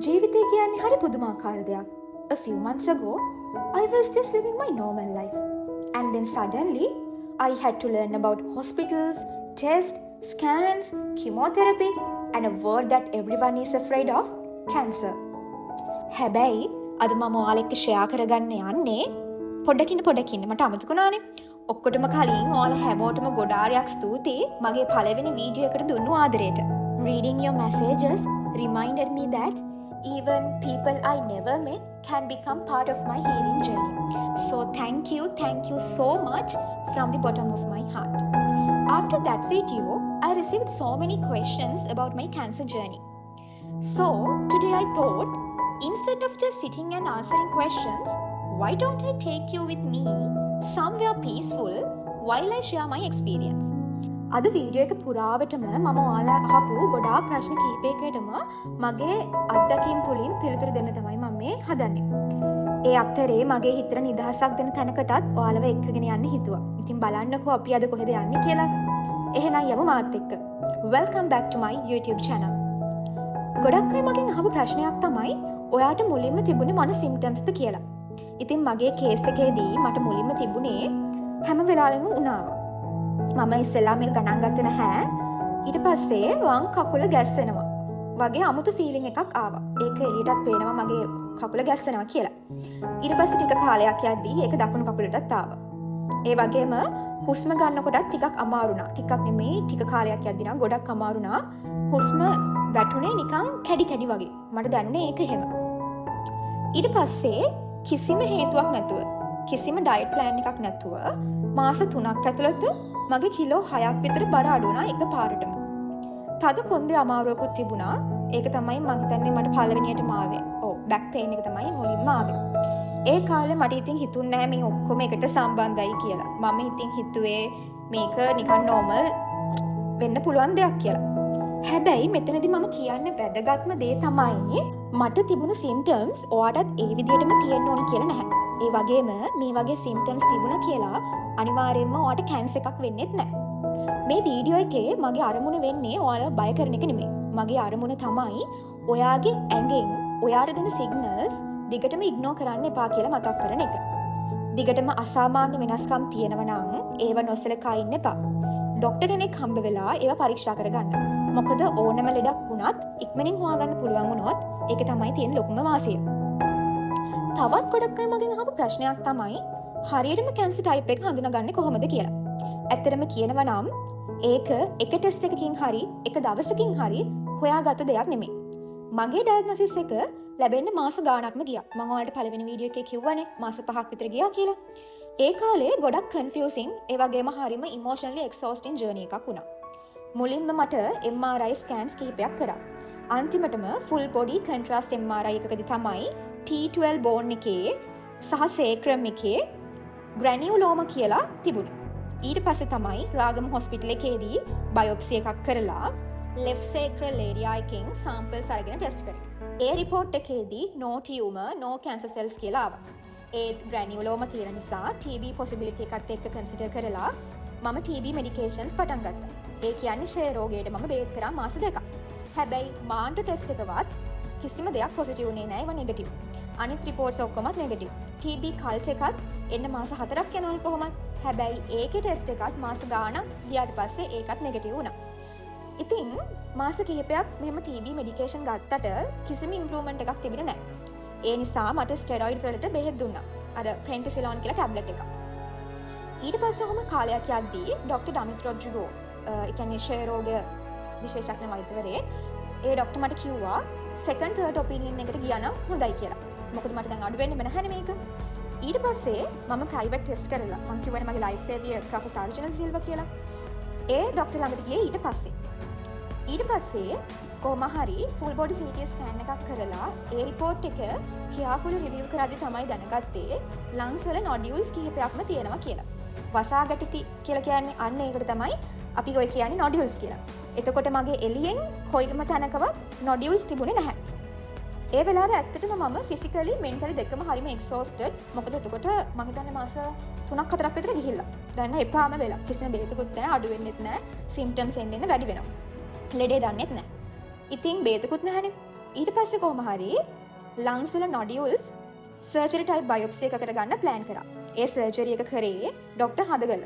ජීවිතය කියන්නේ හරි පුදුමාකාර දෙයක්. A few months ago, I was just living my normal life. And then suddenly, I had to learn about hospitals, tests, scans, chemotherapy, and a word that everyone is afraid of, cancer. හැබැයි අද මම ඔයාලට share කරගන්න යන්නේ පොඩකින් මට අමතකුණානේ. ඔක්කොටම කලින් ඔයාලා හැමෝටම ගොඩාරියක් ස්තුතියි මගේ පළවෙනි වීඩියෝ එකට දුන්නු ආදරයට. Reading your messages reminded me that even people I never met can become part of my healing journey. So thank you so much from the bottom of my heart. After that video, I received so many questions about my cancer journey. So today I thought, instead of just sitting and answering questions, why don't I take you with me somewhere peaceful while I share my experience? අද video එක පුරාවටම මම ඔයාලා අහපු ගොඩාක් ප්‍රශ්න කීපයකටම මගේ අත්දැකීම් තුලින් පිළිතුරු දෙන්න තමයි මම මේ හදන්නේ. ඒ අතරේ මගේ හිතට නිදහසක් දෙන තැනකටත් ඔයාලව එක්කගෙන යන්න හිතුවා. ඉතින් බලන්නකෝ අපි අද කොහෙද යන්නේ කියලා. එහෙනම් යමු මාත් එක්ක. Welcome back to my YouTube channel. ගොඩක් අය මගෙන් අහපු ප්‍රශ්නයක් තමයි ඔයාට මුලින්ම තිබුණේ මොන symptoms ද කියලා. ඉතින් මගේ කේස් එකේදී මට මුලින්ම තිබුණේ හැම වෙලාවෙම උණාවා. මම ඉස්සෙල්ලා මේක ගණන් ගත්තේ නැහැ. ඊට පස්සේ වම් කකුල ගැස්සෙනවා වගේ අමුතු ෆීලිං එකක් ආවා. ඒක එළියටත් පේනවා මගේ කකුල ගැස්සෙනවා කියලා. ඊට පස්සේ ටික කාලයක් යද්දී ඒක දකුණු කකුලටත් ආවා. ඒ වගේම හුස්ම ගන්නකොටත් ටිකක් අමාරු වුණා. ටිකක් නෙමෙයි ටික කාලයක් යද්දී නම් ගොඩක් අමාරු වුණා. හුස්ම වැටුනේ නිකන් කැඩි වගේ. මට දැනුනේ ඒක එහෙම. ඊට පස්සේ කිසිම හේතුවක් නැතුව කිසිම ඩයට් ප්ලෑන් එකක් නැතුව මාස 3ක් ඇතුළත මගේ කිලෝ 6ක් විතර බර අඩු වුණා එකපාරටම. තද කොන්දේ අමාරුවකුත් තිබුණා. ඒක තමයි මම හිතන්නේ මට පළවෙනියටම ආවේ. ඔව් බෑක් පේන් එක තමයි මුලින්ම ආවේ. ඒ කාලේ මට ඉතින් හිතුන්නේ නැහැ මේ ඔක්කොම එකට සම්බන්ධයි කියලා. මම ඉතින් හිතුවේ මේක නිකන් නෝමල් වෙන්න පුළුවන් දෙයක් කියලා. හැබැයි මෙතනදී මම කියන්න වැදගත්ම දේ තමයි මට තිබුණු සිම්ප්ටම්ස් ඔයාටත් ඒ විදිහටම තියෙන්න ඕන කියලා නැහැ. ඒ වගේම මේ වගේ සිම්ප්ටම්ස් තිබුණා කියලා අනිවාර්යයෙන්ම ඔයාට කැන්සර් එකක් වෙන්නෙත් නැහැ. මේ වීඩියෝ එකේ මගේ අරමුණ වෙන්නේ ඔයාලව බය කරන එක නෙමෙයි. මගේ අරමුණ තමයි ඔයාගේ ඇඟෙන් ඔයාට දෙන සිග්නල්ස් දිගටම ඉග්නෝර් කරන්න එපා කියලා මතක් කරන එක. දිගටම අසාමාන්‍ය වෙනස්කම් තියෙනවා නම් ඒව නොසලකා ඉන්න එපා. ડોක්ටර් කෙනෙක් හම්බ වෙලා ඒව පරීක්ෂා කරගන්න. මොකද ඕනම ලෙඩක් වුණත් ඉක්මනින් හොයාගන්න පුළුවන් වුණොත් ඒක තමයි තියෙන ලොකුම වාසිය. තවත් ගොඩක් අය මගෙන් අහපු ප්‍රශ්නයක් තමයි හරියටම කැන්සර් ටයිප් එක හඳුනාගන්නේ කොහොමද කියලා. ඇත්තටම කියනවා නම් ඒක එක ටෙස්ට් එකකින් හරි එක දවසකින් හරි හොයාගත්ත දෙයක් නෙමෙයි. මගේ ඩයග්නොසිස් එක ලැබෙන්න මාස ගාණක්ම ගියා. මම ඔයාලට පළවෙනි වීඩියෝ එකේ කිව්වනේ මාස 5ක් විතර ගියා කියලා. ඒ කාලේ ගොඩක් කන්ෆියුසින් ඒ වගේම හරිම ඉමෝෂනලි එක්සෝස්ටිං ජර්නි එකක් වුණා. මුලින්ම මට MRI ස්කෑන්ස් කිහිපයක් කරා. අන්තිමටම ෆුල් බොඩි කොන්ට්‍රාස්ට් MRI එකකදී තමයි T12 බෝන් එකේ සහ සේක්‍රම් එකේ ග්‍රැනියුලෝමා කියලා තිබුණේ. ඊට පස්සේ තමයි රාගම හොස්පිටල් එකේදී බයොප්සි එකක් කරලා left sacral area එකෙන් samples අරගෙන ටෙස්ට් කරේ. ඒ report එකේදී no tumor no cancer cells කියලා ආවා. ඒ ග්‍රැනියුලෝමා තියෙන නිසා TB possibility එකත් එක්ක consider කරලා මම TB medications පටන් ගත්තා. ඒ කියන්නේ ෂේ රෝගයට මම බේත් කරා මාස 2ක්. හැබැයි මාන්ට ටෙස්ට් එකවත් කිසිම දෙයක් පොසිටිව් නේ නෑ. ඒවා නෙගටිව්. අනිත් රිපෝට්ස් ඔක්කොමත් නෙගටිව්. TB කල්ච් එකත් එන්න මාස 4ක් යනවනේ කොහොමද? හැබැයි ඒකේ ටෙස්ට් එකත් මාස ගාණක් ගියාට පස්සේ ඒකත් නෙගටිව් වුණා. ඉතින් මාස කිහිපයක් මෙහෙම TB මෙඩිකේෂන් ගත්තට කිසිම ඉම්ප්‍රූව්මන්ට් එකක් තිබුණේ නැහැ. ඒ නිසා මට ස්ටෙරොයිඩ්ස් වලට බෙහෙත් දුන්නා. අර ප්‍රෙන්ටිසිලෝන් කියලා ටැබ්ලට් එකක්. ඊට පස්සේ ඔහොම කාලයක් යද්දී ડોක්ටර් ඩමිත් රොඩ්රිගෝ ඒ කියන්නේ ෂේ රෝග විශේෂඥ වෛද්‍යවරයෙක් ඒ ડોක්ටර් මට කිව්වා සෙකන්ඩ් තර්ඩ් ඔපිනියන් එකට ගියා නම් හොඳයි කියලා. මොකද මට දැන් අඩු වෙන්නේ නැහැනේ මේක. ඊට පස්සේ මම ප්‍රයිවට් ටෙස්ට් කරලා මම කිව්වනේ මගේ ලයිෆ් සේවියර් ප්‍රොෆෙසර් අර්ජුන සිල්වා කියලා. ඒ ડોක්ටර් ළඟට ගියේ ඊට පස්සේ කොහොම හරි ෆුල් බොඩි CT ස්කෑන් එකක් කරලා ඒ රිපෝට් එක කියාෆුල් රිවිව් කරද්දී තමයි දැනගත්තේ ලංග්ස් වල නොඩියුල්ස් කිහිපයක්ම තියෙනවා කියලා. වසාගටිති කියලා කියන්නේ අන්න ඒකට තමයි අපි ඔය කියන්නේ නොඩියුල්ස් කියලා. එතකොට මගේ එළියෙන් කොයිම තැනකවත් නොඩියුල්ස් තිබුණේ නැහැ. ඒ වෙලාවේ ඇත්තටම මම ෆිසිකලි මෙන්ටලි දෙකම හරිම එක්සෝස්ටඩ්. මොකද එතකොට මම හිතන්නේ මාස 3ක් 4ක් විතර ගිහිල්ලා. දැන් එපාම වෙලා. කිසිම බෙහෙතකුත් නැහැ, අඩු වෙන්නෙත් නැහැ. සිම්ප්ටම්ස් එන්න වැඩි වෙනවා. ලෙඩේ දන්නෙත් නැහැ. ඉතින් බේතකුත් නැහැනේ. ඊට පස්සේ කොහොම හරි lungs වල nodules surgery type biopsy එකකට ගන්න plan කරා. ඒ surgery එක කරේ ડોක්ටර් හදගල.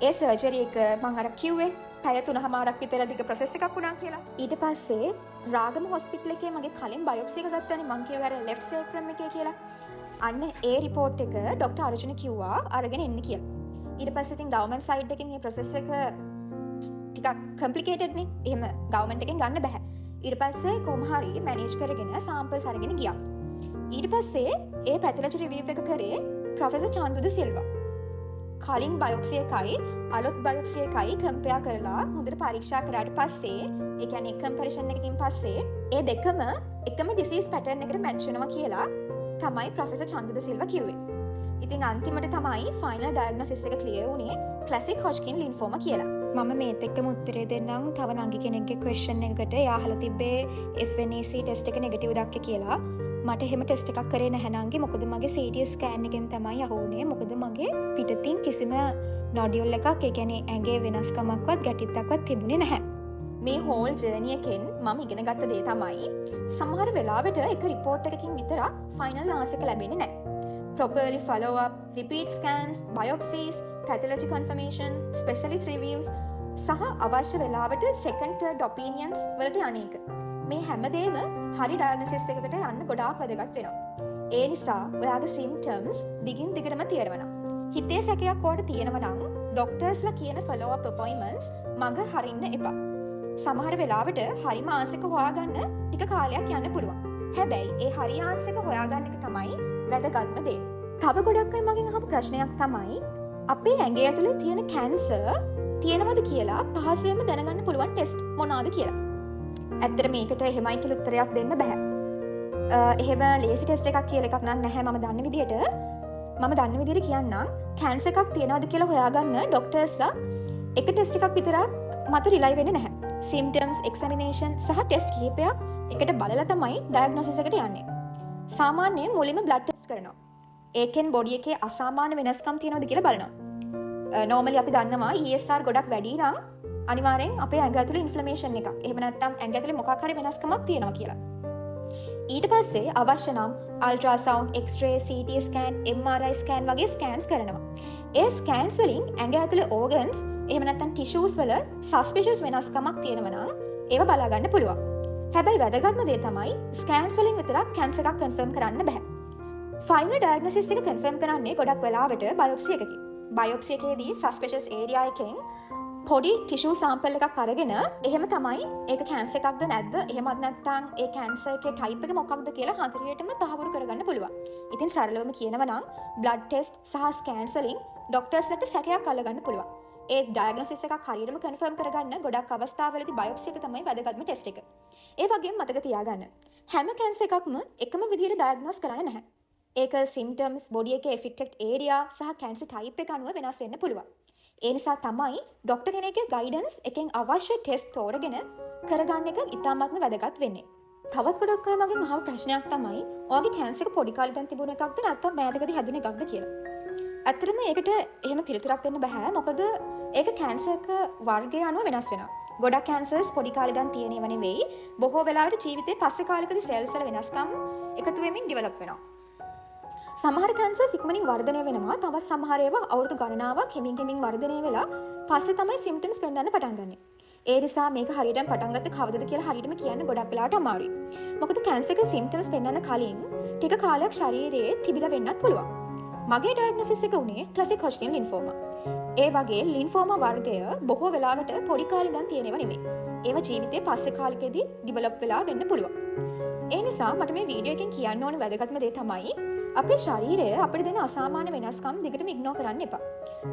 ඒ surgery එක මම අර කිව්වේ පැය 3මාරක් විතර දිග process එකක් වුණා කියලා. ඊට පස්සේ රාගම hospital එකේ මගේ කලින් biopsy එක ගත්තනේ මං කියුවා අර left sacrum එකේ කියලා. අන්න ඒ report එක ડોක්ටර් අර්ජුන කිව්වා අරගෙන එන්න කියලා. ඊට පස්සේ ඉතින් government side එකෙන් මේ process එක ටිකක් complicated නේ. එහෙම government එකෙන් ගන්න බෑ. ඊට පස්සේ කොහොම හරි manage කරගෙන samples අරගෙන ගියා. ඊට පස්සේ ඒ pathology review එක කරේ ප්‍රොෆෙසර් චන්දුද සිල්වා. කලින් biopsy එකයි අලුත් biopsy එකයි compare කරලා හොඳට පරීක්ෂා කරාට පස්සේ ඒ කියන්නේ comparison එකකින් පස්සේ ඒ දෙකම එකම disease pattern එකට match වෙනවා කියලා තමයි ප්‍රොෆෙසර් චන්දුද සිල්වා කිව්වේ. ඉතින් අන්තිමට තමයි final diagnosis එක clear වුණේ classic Hodgkin lymphoma කියලා. මම මේත් එක්කම උත්තරේ දෙන්නම් තව නංගි කෙනෙක්ගේ question එකකට එයා අහලා තිබ්බේ FNAC test එක negative දැක්කේ කියලා. මට එහෙම ටෙස්ට් එකක් කරේ නැහැ නංගි. මොකද මගේ CT scan එකෙන් තමයි අහුනේ. මොකද මගේ පිටතින් කිසිම nodule එකක් ඒ කියන්නේ ඇඟේ වෙනස්කමක්වත් ගැටිත්තක්වත් තිබුණේ නැහැ. මේ whole journey එකෙන් මම ඉගෙන ගත්ත දේ තමයි සමහර වෙලාවට එක report එකකින් විතරක් final answer එක ලැබෙන්නේ නැහැ. Properly follow up, repeat scans, biopsies, pathology confirmation, specialist reviews සහ අවශ්‍ය වෙලාවට second third opinions වලට යන්නේක. මේ හැමදේම හරි ඩයග්නොසිස් එකකට යන්න ගොඩාක් වැදගත් වෙනවා. ඒ නිසා ඔයාගේ symptoms දිගින් දිගටම තියෙනවා නම් හිතේ සැකයක් ඔයාලට තියෙනවා නම් ડોක්ටර්ස්ලා කියන follow up appointments මග හරින්න එපා. සමහර වෙලාවට හරිම ආන්සර් එක හොයාගන්න ටික කාලයක් යන්න පුළුවන්. හැබැයි ඒ හරි ආන්සර් එක හොයාගන්න එක තමයි වැදගත්ම දේ. තව ගොඩක් අය මගෙන් අහපු ප්‍රශ්නයක් තමයි අපේ ඇඟේ ඇතුලේ තියෙන කැන්සර් තියෙනවද කියලා පහසුවෙන්ම දැනගන්න පුළුවන් ටෙස්ට් මොනවාද කියලා. ඇත්තට මේකට එහෙමයි කියලා උත්තරයක් දෙන්න බෑ. එහෙම ලේසි ටෙස්ට් එකක් කියලා එකක් නන් නැහැ මම දන්න විදිහට. මම දන්න විදිහට කියන්නම් කැන්සර් එකක් තියෙනවද කියලා හොයාගන්න ડોක්ටර්ස්ලා එක ටෙස්ට් එකක් විතරක් මත රිලයි වෙන්නේ නැහැ. symptoms examination සහ ටෙස්ට් කිහිපයක් එකට බලලා තමයි ඩයග්නොසිස් එකට යන්නේ. සාමාන්‍යයෙන් මුලින්ම බ්ලඩ් ටෙස්ට් කරනවා. ඒකෙන් බොඩි එකේ අසාමාන්‍ය වෙනස්කම් තියෙනවද කියලා බලනවා. normally අපි දන්නවා ESR ගොඩක් වැඩි නම් අනිවාර්යෙන් අපේ ඇඟ ඇතුලේ ඉන්ෆ්ලමේෂන් එකක්. එහෙම නැත්නම් ඇඟ ඇතුලේ මොකක් හරි වෙනස්කමක් තියෙනවා කියලා. ඊට පස්සේ අවශ්‍ය නම් ultrasound, X-ray, CT scan, MRI scan වගේ scans කරනවා. ඒ scans වලින් ඇඟ ඇතුලේ organs එහෙම නැත්නම් tissues වල suspicious වෙනස්කමක් තියෙනවා නම් ඒව බලා ගන්න පුළුවන්. හැබැයි වැදගත්ම දේ තමයි scans වලින් විතරක් cancer එකක් confirm කරන්න බෑ. final diagnosis එක confirm කරන්නේ ගොඩක් වෙලාවට biopsy එකකින්. biopsy එකේදී suspicious area එකෙන් පොඩි ටිෂු සාම්පල් එකක් අරගෙන එහෙම තමයි ඒක කැන්සර් එකක්ද නැද්ද එහෙමත් නැත්නම් ඒ කැන්සර් එකේ ටයිප් එක මොකක්ද කියලා හරියටම තහවුරු කරගන්න පුළුවන්. ඉතින් සරලවම කියනවා නම් බ්ලඩ් ටෙස්ට් සහ ස්කෑන්ස් වලින් ડોක්ටර්ස්ලට සැකයක් අල්ලගන්න පුළුවන්. ඒ ඩයග්නොසිස් එකක් හරියටම කන්ෆර්ම් කරගන්න ගොඩක් අවස්ථාවලදී බයොප්සි එක තමයි වැදගත්ම ටෙස්ට් එක. ඒ වගේම මතක තියාගන්න හැම කැන්සර් එකක්ම එකම විදිහට ඩයග්නොස් කරන්නේ නැහැ. ඒක සිම්ප්ටම්ස්, බොඩි එකේ එෆෙක්ටඩ් ඒරියා සහ කැන්සර් ටයිප් එක අනුව වෙනස් වෙන්න පුළුවන්. ඒ නිසා තමයි ડોක්ටර් කෙනෙක්ගේ ගයිඩන්ස් එකෙන් අවශ්‍ය ටෙස්ට් තෝරගෙන කරගන්න එක ඉතාමත්ම වැදගත් වෙන්නේ. තවත් ගොඩක් අය මගෙන් අහන ප්‍රශ්නයක් තමයි ඔයාගේ කැන්සර් එක පොඩි කාලේ ඉඳන් තිබුණ එකක්ද නැත්නම් මෑතකදී හැදුන එකක්ද කියලා. ඇත්තටම ඒකට එහෙම පිළිතුරක් දෙන්න බෑ. මොකද ඒක කැන්සර් එක වර්ගය අනුව වෙනස් වෙනවා. ගොඩක් කැන්සර්ස් පොඩි කාලේ ඉඳන් තියෙනව නෙවෙයි. බොහෝ වෙලාවට ජීවිතේ පස්සේ කාලෙකදී සෙල්ස් වල වෙනස්කම් එකතු වෙමින් ඩෙවලොප් වෙනවා. සමහර කැන්සර්ස් ඉක්මනින් වර්ධනය වෙනවා. තවත් සමහර ඒවා අවුරුදු ගණනාවක් හිමින් වර්ධනය වෙලා පස්සේ තමයි සිම්ප්ටම්ස් පෙන්වන්න පටන් ගන්නෙ. ඒ නිසා මේක හරියටම පටන් ගත්තේ කවදද කියලා හරියටම කියන්න ගොඩක් වෙලාවට අමාරුයි. මොකද කැන්සර් එක සිම්ප්ටම්ස් පෙන්වන්න කලින් ටික කාලයක් ශරීරයේ තිබිලා වෙන්නත් පුළුවන්. මගේ ඩයග්නොසිස් එක උනේ ක්ලාසික් හොජ්කින් ලින්ෆෝමා. ඒ වගේ ලින්ෆෝමා වර්ගය බොහෝ වෙලාවට පොඩි කාලේ ඉඳන් තියෙනව නෙමෙයි. ඒවා ජීවිතේ පස්සේ කාලෙකදී ඩෙවලොප් වෙලා වෙන්න පුළුවන්. ඒ නිසා මට මේ වීඩියෝ එකෙන් කියන්න ඕන වැදගත්ම දේ තමයි අපේ ශරීරය අපිට දෙන අසාමාන්‍ය වෙනස්කම් දිගටම ඉග්නෝර් කරන්න එපා.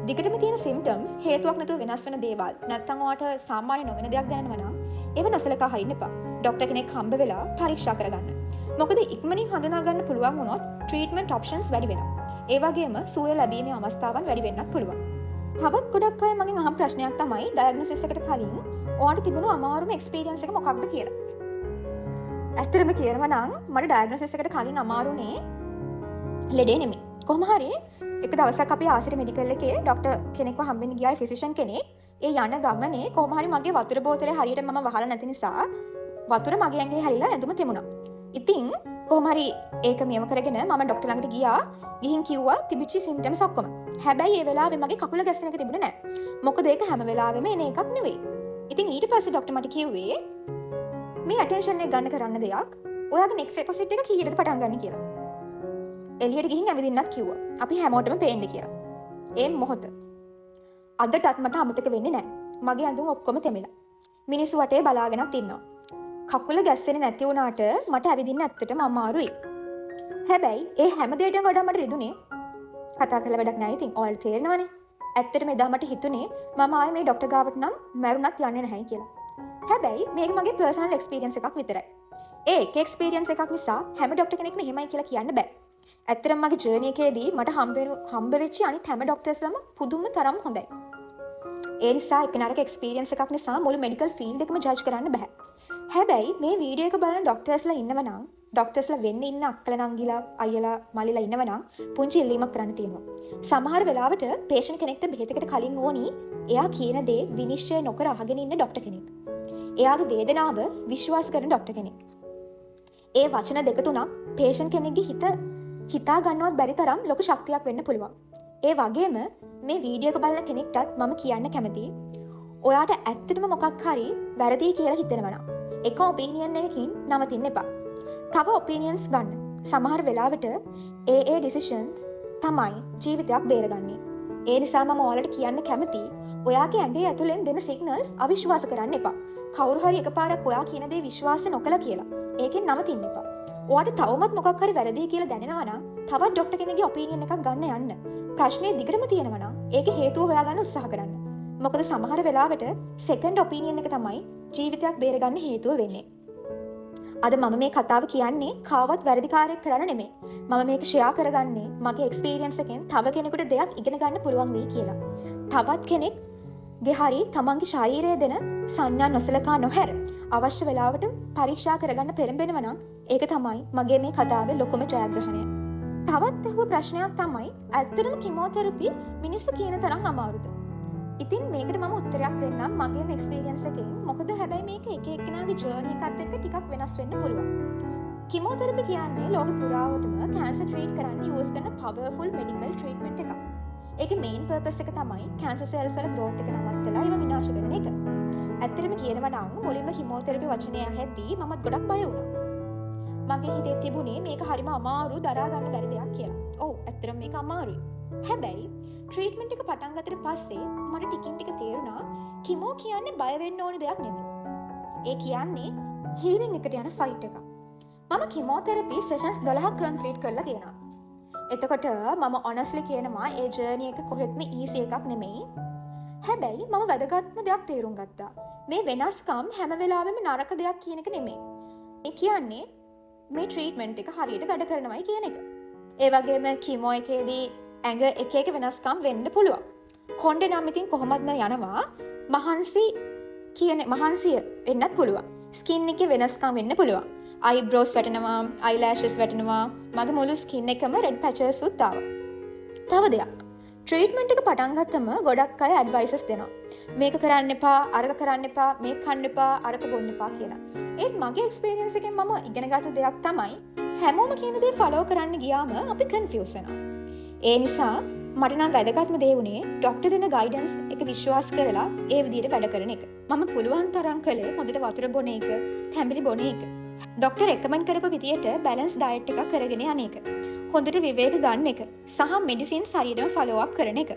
දිගටම තියෙන සිම්ප්ටම්ස් හේතුවක් නැතුව වෙනස් වෙන දේවල් නැත්නම් ඔයාට සාමාන්‍ය නොවන දෙයක් දැනෙනවා නම් ඒව නොසලකා හරින්න එපා. ડોක්ටර් කෙනෙක් හම්බ වෙලා පරීක්ෂා කරගන්න. මොකද ඉක්මනින් හඳුනා ගන්න පුළුවන් වුණොත් ට්‍රීට්මන්ට් ඔප්ෂන්ස් වැඩි වෙනවා. ඒ වගේම සුවය ලැබීමේ අවස්ථාවන් වැඩි වෙන්නත් පුළුවන්. තවත් ගොඩක් අය මගෙන් අහන ප්‍රශ්නයක් තමයි ඩයග්නොසිස් එකට කලින් ඔයාට තිබුණු අමාරුම එක්ස්පීරියන්ස් එක මොකක්ද කියලා. ඇත්තටම කියනවා නම් මට ඩයග්නොසිස් එකට කලින් අමාරුනේ ලෙඩේ නෙමෙයි. කොහොම හරි එක දවසක් අපි ආසිරි මෙඩිකල් එකේ ડોක්ටර් කෙනෙක්ව හම්බෙන්න ගියා ෆිසිෂියන් කෙනෙක්. ඒ යන ගමනේ කොහොම හරි මගේ වතුර බෝතලේ හරියට මම වහලා නැති නිසා වතුර මගේ ඇඟේ හැලිලා ඇඳුම තෙමුණා. ඉතින් කොහොම හරි ඒක මෙයම කරගෙන මම ડોක්ටර් ළඟට ගියා. ගිහින් කිව්වා තිබිච්ච සිම්ප්ටම්ස් ඔක්කොම. හැබැයි ඒ වෙලාවේ මගේ කකුල ගැස්සෙන එක තිබුණේ නැහැ. මොකද ඒක හැම වෙලාවෙම එන එකක් නෙවෙයි. ඉතින් ඊට පස්සේ ડોක්ටර් මට කිව්වේ මේ ඇටෙන්ෂන් එක ගන්න කරන්න දෙයක්. ඔයාගේ නෙක්ස්ට් එපිසෝඩ් එක කීයටද පටන් ගන්න කියලා. එළියට ගිහින් ඇවිදින්නත් කිව්වා. අපි හැමෝටම පේන්න කියලා. ඒ මොහොත අදටත් මට අමතක වෙන්නේ නැහැ. මගේ ඇඳුම් ඔක්කොම තෙමිලා. මිනිස්සු වටේ බලාගෙනත් ඉන්නවා. කකුල ගැස්සෙන්නේ නැති වුණාට මට ඇවිදින්න ඇත්තටම අමාරුයි. හැබැයි ඒ හැම දෙයකටම වඩා මට රිදුනේ කතා කරලා වැඩක් නැහැ. ඉතින් ඔයාලට තේරෙනවනේ. ඇත්තටම එදා මට හිතුනේ මම ආයේ මේ ડોක්ටර් ගාවට නම් මැරුණත් යන්නේ නැහැ කියලා. හැබැයි මේක මගේ පර්සනල් එක්ස්පීරියන්ස් එකක් විතරයි. ඒ එක එක්ස්පීරියන්ස් එකක් නිසා හැම ડોක්ටර් කෙනෙක්ම එහෙමයි කියලා කියන්න බෑ. ඇත්තටම මගේ ජර්නි එකේදී මට හම්බ වෙච්ච අනිත් හැම ડોක්ටර්ස්ලම පුදුම තරම් හොඳයි. ඒ නිසා එක නරක එක්ස්පීරියන්ස් එකක් නිසා මුළු මෙඩිකල් ෆීල්ඩ් එකම ජජ් කරන්න බෑ. හැබැයි මේ වීඩියෝ එක බලන ડોක්ටර්ස්ලා ඉන්නවනම් ડોක්ටර්ස්ලා වෙන්න ඉන්න අක්කලා නංගිලා අයියලා මල්ලිලා ඉන්නවනම් පුංචි ඉල්ලීමක් කරන්න තියෙනවා. සමහර වෙලාවට පේෂන්ට් කෙනෙක්ට බෙහෙතකට කලින් ඕනි එයා කියන දේ විනිශ්චය නොකර අහගෙන ඉන්න ડોක්ටර් කෙනෙක්. එයාගේ වේදනාව විශ්වාස කරන ડોක්ටර් කෙනෙක්. ඒ වචන දෙක තුනක් පේෂන්ට් කෙනෙක්ගේ හිතා ගන්නවත් බැරි තරම් ලොකු ශක්තියක් වෙන්න පුළුවන්. ඒ වගේම මේ වීඩියෝ එක බලන කෙනෙක්ටත් මම කියන්න කැමතියි ඔයාට ඇත්තටම මොකක් හරි වැරදි කියලා හිතෙනවා නම් එක ඔපිනියන් එකකින් නවතින්න එපා. තව ඔපිනියන්ස් ගන්න. සමහර වෙලාවට ඒ ඩිසිෂන්ස් තමයි ජීවිතයක් බේරගන්නේ. ඒ නිසා මම ඔයාලට කියන්න කැමතියි ඔයාගේ ඇඟේ ඇතුලෙන් දෙන සිග්නල්ස් අවිශ්වාස කරන්න එපා. කවුරු හරි එකපාරක් ඔයා කියන දේ විශ්වාස නොකලා කියලා ඒකෙන් නවතින්න එපා. ඔයාට තවමත් මොකක් හරි වැරදි කියලා දැනෙනවා නම් තවත් ડોක්ටර් කෙනෙක්ගේ ඔපිනියන් එකක් ගන්න යන්න. ප්‍රශ්නේ දිගටම තියෙනවා නම් ඒකේ හේතුව හොයාගන්න උත්සාහ කරන්න. මොකද සමහර වෙලාවට සෙකන්ඩ් ඔපිනියන් එක තමයි ජීවිතයක් බේරගන්න හේතුව වෙන්නේ. අද මම මේ කතාව කියන්නේ කාවත් වැරදිකාරයෙක් කරන්න නෙමෙයි. මම මේක ෂෙයා කරගන්නේ මගේ එක්ස්පීරියන්ස් එකෙන් තව කෙනෙකුට දෙයක් ඉගෙන ගන්න පුළුවන් වෙයි කියලා. තවත් කෙනෙක්ගේ හරි තමන්ගේ ශරීරය දෙන සංඥා නොසලකා නොහැර අවශ්‍ය වෙලාවට පරීක්ෂා කරගන්න පෙළඹෙනවා නම් ඒක තමයි මගේ මේ කතාවේ ලොකුම ජයග්‍රහණය. තවත් ඇහුව ප්‍රශ්නයක් තමයි ඇත්තටම කිමෝതെරපි මිනිස්සු කියන තරම් අමාරුද? ඉතින් මේකට මම උත්තරයක් දෙන්නම් මගේම එක්ස්පීරියන්ස් එකෙන්. මොකද හැබැයි මේක එක එක්කෙනාගේ ජර්නි එකත් එක්ක ටිකක් වෙනස් වෙන්න පුළුවන්. කිමෝതെරපි කියන්නේ ලෝකෙ පුරාවටම කැන්සර් ට්‍රීට් කරන්න යූස් කරන පවර්ෆුල් මෙඩිකල් ට්‍රීට්මන්ට් එකක්. ඒකේ මේන් පර්පස් එක තමයි කැන්සර් සෙල්ස් වල growth එක නවත්තලා ඒව විනාශ කරන එක. ඇත්තටම කියනවා නම් මුලින්ම කිමෝതെරපි වචනය ඇහෙද්දී මමත් ගොඩක් බය වුණා. මගේ හිතේ තිබුණේ මේක හරිම අමාරු දරා ගන්න බැරි දෙයක් කියලා. ඔව් ඇත්තටම මේක අමාරුයි. හැබැයි ට්‍රීට්මන්ට් එක පටන් ගත්තට පස්සේ මට ටිකින් ටික තේරුණා කිමෝ කියන්නේ බය වෙන්න ඕන දෙයක් නෙමෙයි. ඒ කියන්නේ හීලින් එකට යන ෆයිට් එකක්. මම කිමෝതെරපි සෙෂන්ස් 12ක් කම්ප්ලීට් කරලා තියෙනවා. එතකොට මම ඔනස්ලි කියනවා ඒ ජර්නි එක කොහෙත්ම ඊසි එකක් නෙමෙයි. හැබැයි මම වැදගත්ම දෙයක් තේරුම් ගත්තා. මේ වෙනස්කම් හැම වෙලාවෙම නරක දෙයක් කියන එක නෙමෙයි. ඒ කියන්නේ මේ ට්‍රීට්මන්ට් එක හරියට වැඩ කරනවයි කියන එක. ඒ වගේම කීමෝ එකේදී ඇඟ එක එක වෙනස්කම් වෙන්න පුළුවන්. කොණ්ඩේ නම් ඉතින් කොහොමත්ම යනවා. මහන්සිය වෙන්නත් පුළුවන්. ස්කින් එකේ වෙනස්කම් වෙන්න පුළුවන්. අයිබ්‍රෝස් වැටෙනවා, අයිලෑෂස් වැටෙනවා. මගේ මුළු ස්කින් එකම රෙඩ් පැචස් උත් ආවා. තව දෙයක්. ට්‍රීට්මන්ට් එක පටන් ගත්තම ගොඩක් අය ඇඩ්වයිසස් දෙනවා. මේක කරන්න එපා, අරක කරන්න එපා, මේක කන්න එපා, අරක බොන්න එපා කියලා. ඒත් මගේ එක්ස්පීරියන්ස් එකෙන් මම ඉගෙනගත්තු දෙයක් තමයි හැමෝම කියන දේ ෆලෝ කරන්න ගියාම අපි කන්ෆියුස් වෙනවා. ඒ නිසා මට නම් වැදගත්ම දේ වුණේ ડોක්ටර් දෙන ගයිඩන්ස් එක විශ්වාස කරලා ඒ විදිහට වැඩ කරන එක. මම පුළුවන් තරම් කළේ හොඳට වතුර බොන එක, තැඹිලි බොන එක. ડોක්ටර් රෙකමන්ඩ් කරපු විදියට බැලන්ස් ඩයට් එකක් කරගෙන යන එක. හොඳට විවේක ගන්න එක සහ මෙඩිසින්ස් හරියටම ෆලෝ අප් කරන එක.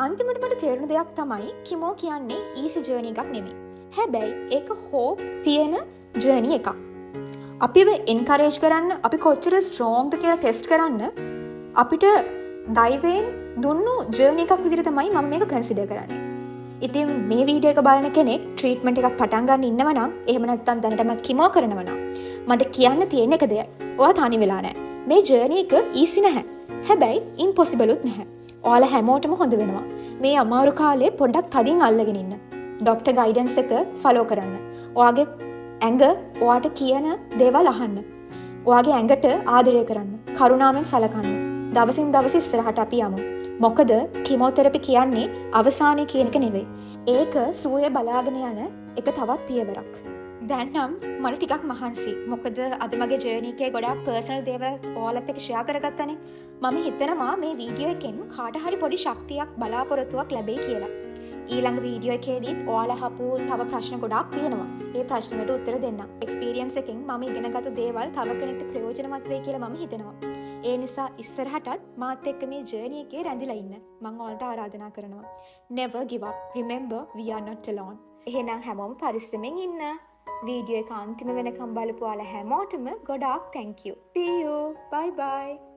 අන්තිමට මට තේරුණ දෙයක් තමයි කිමෝ කියන්නේ ඊසි ජර්නි එකක් නෙමෙයි. හැබැයි ඒක හෝප් තියෙන ජර්නි එකක්. අපිව එන්කරේජ් කරන්න, අපි කොච්චර ස්ට්‍රෝංග්ද කියලා ටෙස්ට් කරන්න අපිට දෛවයෙන් දුන්නු ජර්නි එකක් විදිහට තමයි මම මේක කන්සිඩර් කරන්නේ. ඉතින් මේ වීඩියෝ එක බලන කෙනෙක් ට්‍රීට්මන්ට් එකක් පටන් ගන්න ඉන්නව නම් එහෙම නැත්නම් දැනටමත් කිමෝ කරනවා නම් මට කියන්න තියෙන එක දෙයක්. ඔයා තනි වෙලා නැහැ. මේ ජර්නි එක ඊසි නැහැ. හැබැයි ඉම්පොසිබල් උත් නැහැ. ඔයාලා හැමෝටම හොඳ වෙනවා. මේ අමාරු කාලේ පොඩ්ඩක් තදින් අල්ලගෙන ඉන්න. ડોක්ටර් ගයිඩන්ස් එක ෆලෝ කරන්න. ඔයාගේ ඇඟ ඔයාට කියන දේවල් අහන්න. ඔයාගේ ඇඟට ආදරය කරන්න. කරුණාවෙන් සලකන්න. දවසින් දවස ඉස්සරහට අපි යමු. මොකද කිමෝതെරපි කියන්නේ අවසානයේ කියන එක නෙවෙයි. ඒක සුවය බලාගෙන යන එක තවත් පියවරක්. දැන් නම් මට ටිකක් මහන්සි. මොකද අද මගේ ජර්නි එකේ ගොඩාක් පර්සනල් දේවල් ඔයාලත් එක්ක ෂෙයා කරගත්තනේ. මම හිතනවා මේ වීඩියෝ එකෙන් කාට හරි පොඩි ශක්තියක් බලාපොරොත්තුවක් ලැබෙයි කියලා. ඊළඟ වීඩියෝ එකේදීත් ඔයාලා අහපු තව ප්‍රශ්න ගොඩාක් තියෙනවා. ඒ ප්‍රශ්න වලට උත්තර දෙන්න. එක්ස්පීරියන්ස් එකෙන් මම ඉගෙනගත්තු දේවල් තව කෙනෙක්ට ප්‍රයෝජනවත් වෙයි කියලා මම හිතනවා. ඒ නිසා ඉස්සරහටත් මාත් එක්ක මේ ජර්නි එකේ රැඳිලා ඉන්න මම ඔයාලට ආරාධනා කරනවා. Never give up. Remember, we are not alone. එහෙනම් හැමෝම පරිස්සමෙන් ඉන්න. වීඩියෝ එක අන්තිම වෙනකම් බලපු ඔයාලා හැමෝටම ගොඩාක් thank you. See you. Bye bye.